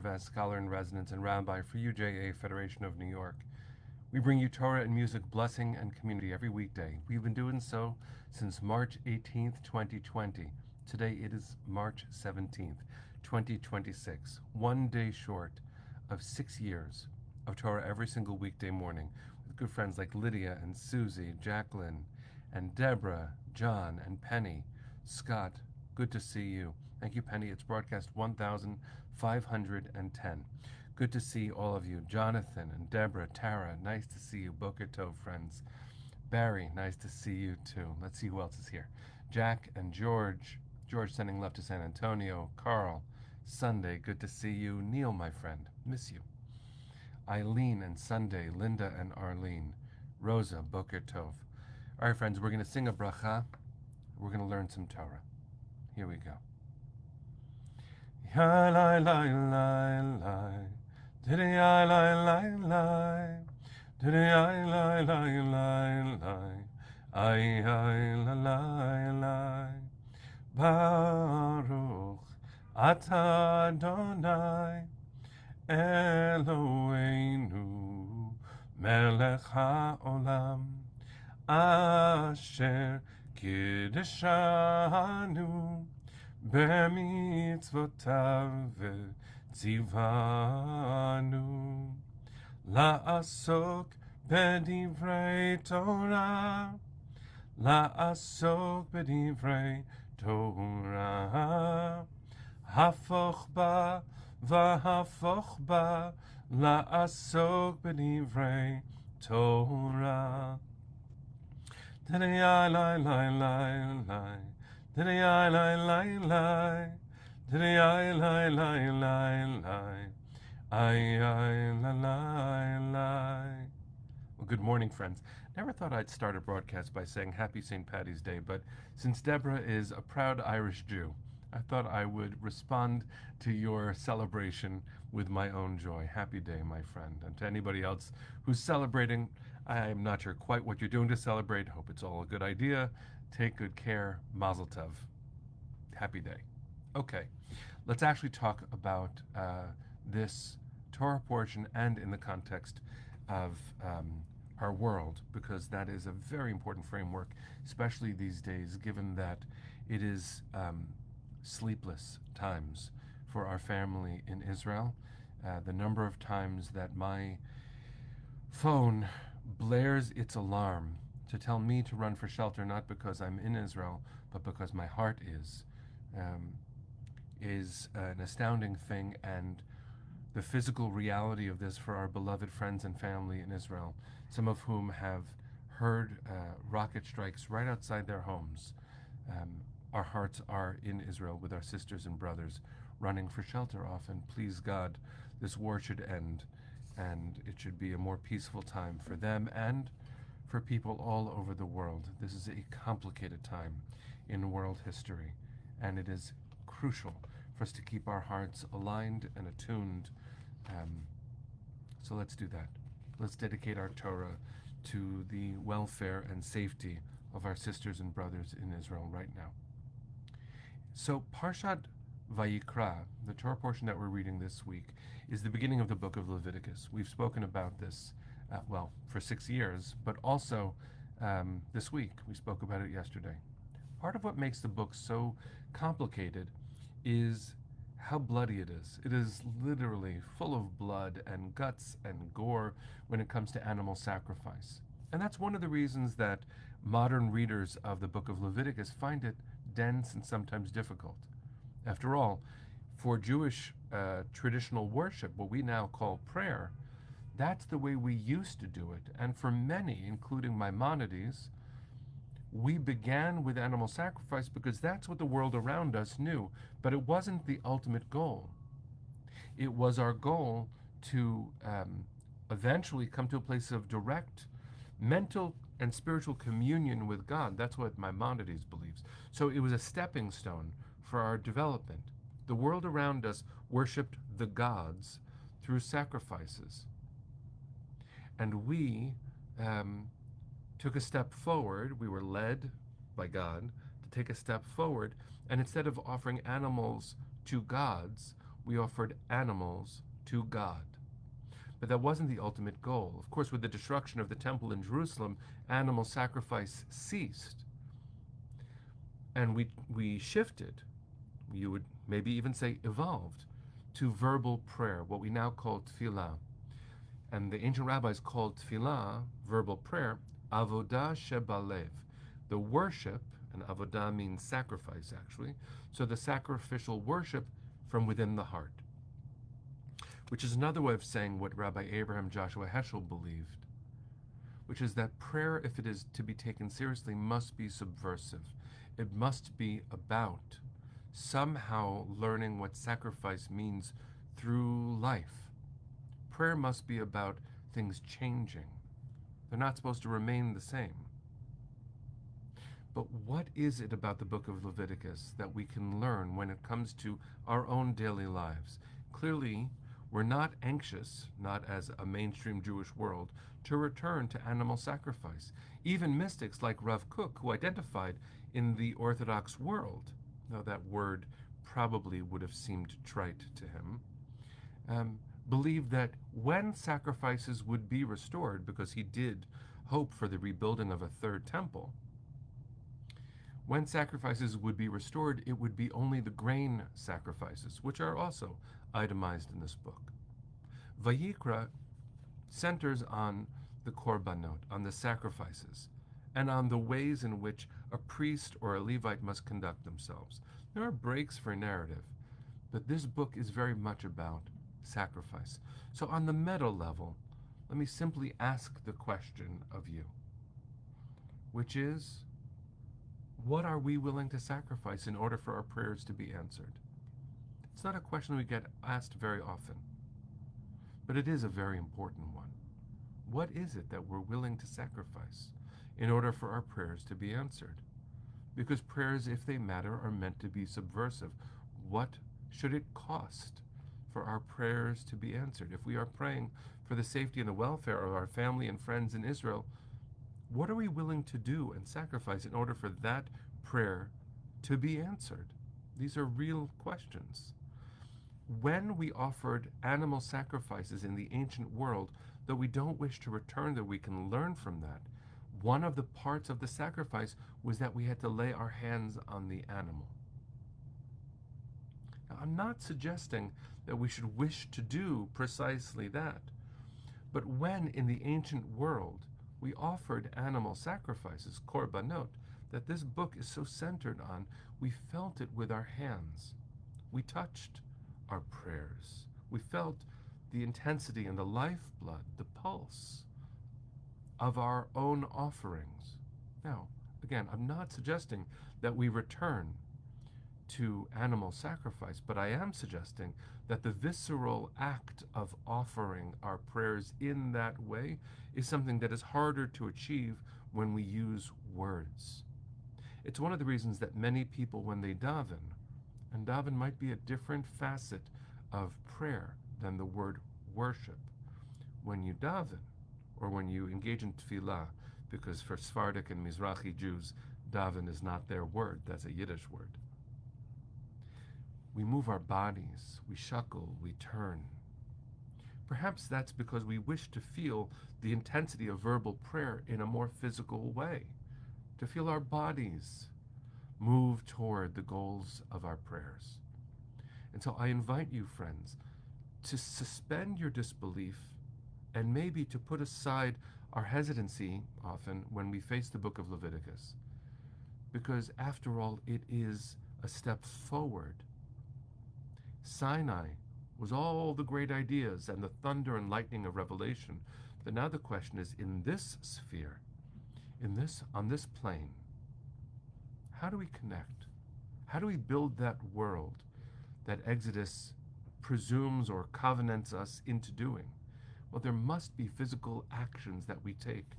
Vest, scholar in residence and rabbi for UJA Federation of New York. We bring you Torah and music, blessing, and community every weekday. We've been doing so since March 18th, 2020. Today it is March 17th, 2026, 1 day short of 6 years of Torah every single weekday morning with good friends like Lydia and Susie, Jacqueline and Deborah, John and Penny, Scott. Good to see you. Thank you, Penny. It's broadcast 1510. Good to see all of you. Jonathan and Deborah, Tara, nice to see you. Boker Tov, friends. Barry, nice to see you too. Let's see who else is here. Jack and George. George sending love to San Antonio. Carl, Sunday, good to see you. Neil, my friend, miss you. Eileen and Sunday, Linda and Arlene. Rosa, Boker Tov. All right, friends, we're going to sing a bracha. We're going to learn some Torah. Here we go. Ya lai lai lai lai, diddy I lai lai lai, diddy I lai lai lai lai, ay la lai lai. Baruch atah Adonai Eloheinu melech haolam asher kiddushanu b'mitzvotav v'tzivanu la'asok b'divrei Torah la'asok b'divrei Torah hafoch ba v'hafoch ba la'asok b'divrei Torah. Diddy I lai lai lai lai, diddy I lai lai lai, diddy I lai lai lai lai, ay la lai lai. Well, good morning, friends. Never thought I'd start a broadcast by saying Happy St. Paddy's Day, but since Deborah is a proud Irish Jew, I thought I would respond to your celebration with my own joy. Happy day, my friend. And to anybody else who's celebrating, I'm not sure quite what you're doing to celebrate. Hope it's all a good idea. Take good care. Mazel tov. Happy day. Okay, let's actually talk about this Torah portion and in the context of our world, because that is a very important framework, especially these days, given that it is sleepless times for our family in Israel. The number of times that my phone blares its alarm to tell me to run for shelter, not because I'm in Israel, but because my heart is an astounding thing. And the physical reality of this for our beloved friends and family in Israel, some of whom have heard rocket strikes right outside their homes. Our hearts are in Israel with our sisters and brothers running for shelter often. Please God, this war should end, and it should be a more peaceful time for them and for people all over the world. This is a complicated time in world history, and it is crucial for us to keep our hearts aligned and attuned. So let's do that. Let's dedicate our Torah to the welfare and safety of our sisters and brothers in Israel right now. So Parshat Vayikra, the Torah portion that we're reading this week, is the beginning of the book of Leviticus. We've spoken about this, for 6 years, but also this week. We spoke about it yesterday. Part of what makes the book so complicated is how bloody it is. It is literally full of blood and guts and gore when it comes to animal sacrifice. And that's one of the reasons that modern readers of the book of Leviticus find it dense and sometimes difficult. After all, for Jewish traditional worship, what we now call prayer, that's the way we used to do it. And for many, including Maimonides, we began with animal sacrifice because that's what the world around us knew. But it wasn't the ultimate goal. It was our goal to eventually come to a place of direct mental and spiritual communion with God. That's what Maimonides believes. So it was a stepping stone for our development. The world around us worshipped the gods through sacrifices. And we took a step forward. We were led by God to take a step forward. And instead of offering animals to gods, we offered animals to God. But that wasn't the ultimate goal. Of course, with the destruction of the temple in Jerusalem, animal sacrifice ceased. And we shifted, you would maybe even say evolved, to verbal prayer, what we now call tefillah. And the ancient rabbis called tefillah, verbal prayer, avodah shebalev, the worship, and avodah means sacrifice actually, so the sacrificial worship from within the heart. Which is another way of saying what Rabbi Abraham Joshua Heschel believed, which is that prayer, if it is to be taken seriously, must be subversive. It must be about somehow learning what sacrifice means through life. Prayer must be about things changing. They're not supposed to remain the same. But what is it about the book of Leviticus that we can learn when it comes to our own daily lives? Clearly, we're not anxious, not as a mainstream Jewish world, to return to animal sacrifice. Even mystics like Rav Kook, who identified in the Orthodox world, though that word probably would have seemed trite to him, believed that when sacrifices would be restored, because he did hope for the rebuilding of a third temple, when sacrifices would be restored, it would be only the grain sacrifices, which are also itemized in this book. Vayikra centers on the korbanot, on the sacrifices, and on the ways in which a priest or a Levite must conduct themselves. There are breaks for narrative, but this book is very much about sacrifice. So on the meta level, let me simply ask the question of you, which is, what are we willing to sacrifice in order for our prayers to be answered? It's not a question we get asked very often, but it is a very important one. What is it that we're willing to sacrifice in order for our prayers to be answered? Because prayers, if they matter, are meant to be subversive. What should it cost for our prayers to be answered? If we are praying for the safety and the welfare of our family and friends in Israel, what are we willing to do and sacrifice in order for that prayer to be answered? These are real questions. When we offered animal sacrifices in the ancient world, though we don't wish to return, that we can learn from that, one of the parts of the sacrifice was that we had to lay our hands on the animal. Now, I'm not suggesting that we should wish to do precisely that, but when in the ancient world we offered animal sacrifices, korbanot, that this book is so centered on, we felt it with our hands. We touched our prayers. We felt the intensity and the lifeblood, the pulse of our own offerings. Now, again, I'm not suggesting that we return to animal sacrifice, but I am suggesting that the visceral act of offering our prayers in that way is something that is harder to achieve when we use words. It's one of the reasons that many people, when they daven, and daven might be a different facet of prayer than the word worship. When you daven, or when you engage in tefillah, because for Sephardic and Mizrahi Jews, daven is not their word, that's a Yiddish word. We move our bodies, we shuckle, we turn. Perhaps that's because we wish to feel the intensity of verbal prayer in a more physical way, to feel our bodies move toward the goals of our prayers. And so I invite you, friends, to suspend your disbelief and maybe to put aside our hesitancy often when we face the book of Leviticus. Because after all, it is a step forward. Sinai was all the great ideas and the thunder and lightning of revelation. But now the question is, in this sphere, on this plane, how do we connect? How do we build that world that Exodus presumes or covenants us into doing? Well, there must be physical actions that we take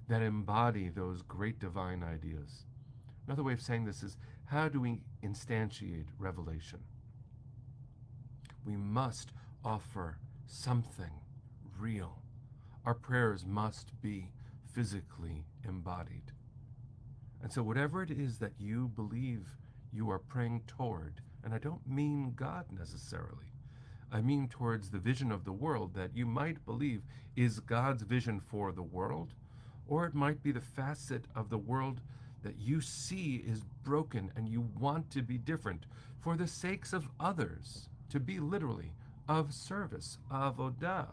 that embody those great divine ideas. Another way of saying this is, how do we instantiate revelation? We must offer something real. Our prayers must be physically embodied. And so whatever it is that you believe you are praying toward, and I don't mean God necessarily, I mean towards the vision of the world that you might believe is God's vision for the world, or it might be the facet of the world that you see is broken and you want to be different for the sakes of others, to be literally of service, avodah.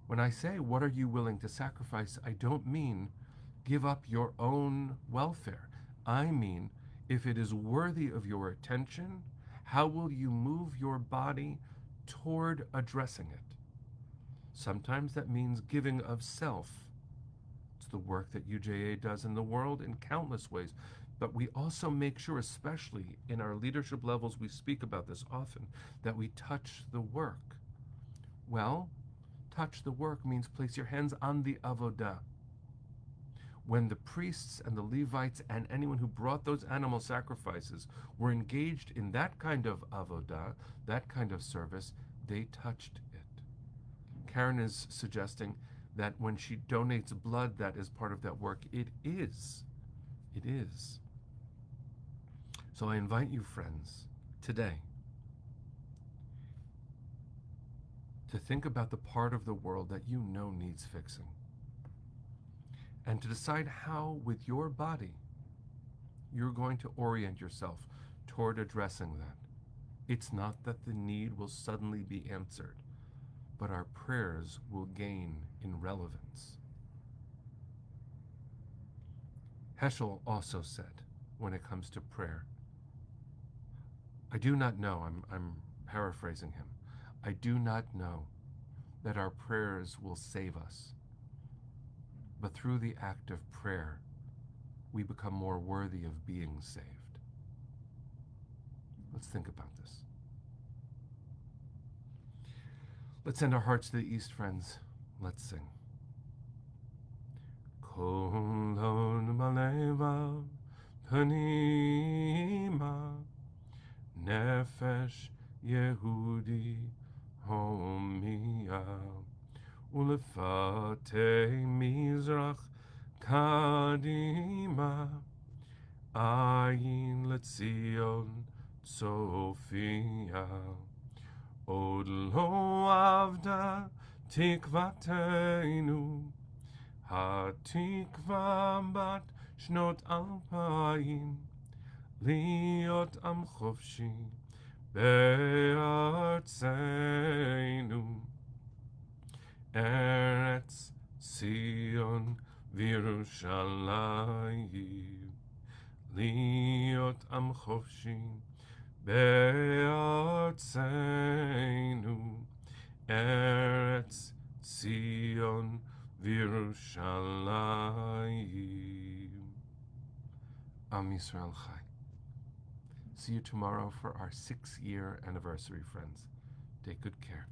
When I say, what are you willing to sacrifice, I don't mean give up your own welfare. I mean, if it is worthy of your attention, how will you move your body toward addressing it? Sometimes that means giving of self. It's the work that UJA does in the world in countless ways. But we also make sure, especially in our leadership levels, we speak about this often, that we touch the work. Well, touch the work means place your hands on the avodah. When the priests and the Levites and anyone who brought those animal sacrifices were engaged in that kind of avodah, that kind of service, they touched it. Karen is suggesting that when she donates blood, that is part of that work. It is. It is. So I invite you, friends, today to think about the part of the world that you know needs fixing, and to decide how, with your body, you're going to orient yourself toward addressing that. It's not that the need will suddenly be answered, but our prayers will gain in relevance. Heschel also said, when it comes to prayer, I do not know, I'm paraphrasing him, I do not know that our prayers will save us, but through the act of prayer, we become more worthy of being saved. Let's think about this. Let's send our hearts to the east, friends. Let's sing. Kol hod balevav panima nefesh Yehudi homia ulefatei mizrach kadima ayin letzion Sophia od lo avda tikvateinu hatikva bat shnot alpayim liot am chofshi be'artzeinu Eretz Zion v'Yerushalayim liot am chofshi be'artzeinu Eretz Zion v'Yerushalayim. Am Yisrael Chai. See you tomorrow for our 6-year anniversary, friends. Take good care.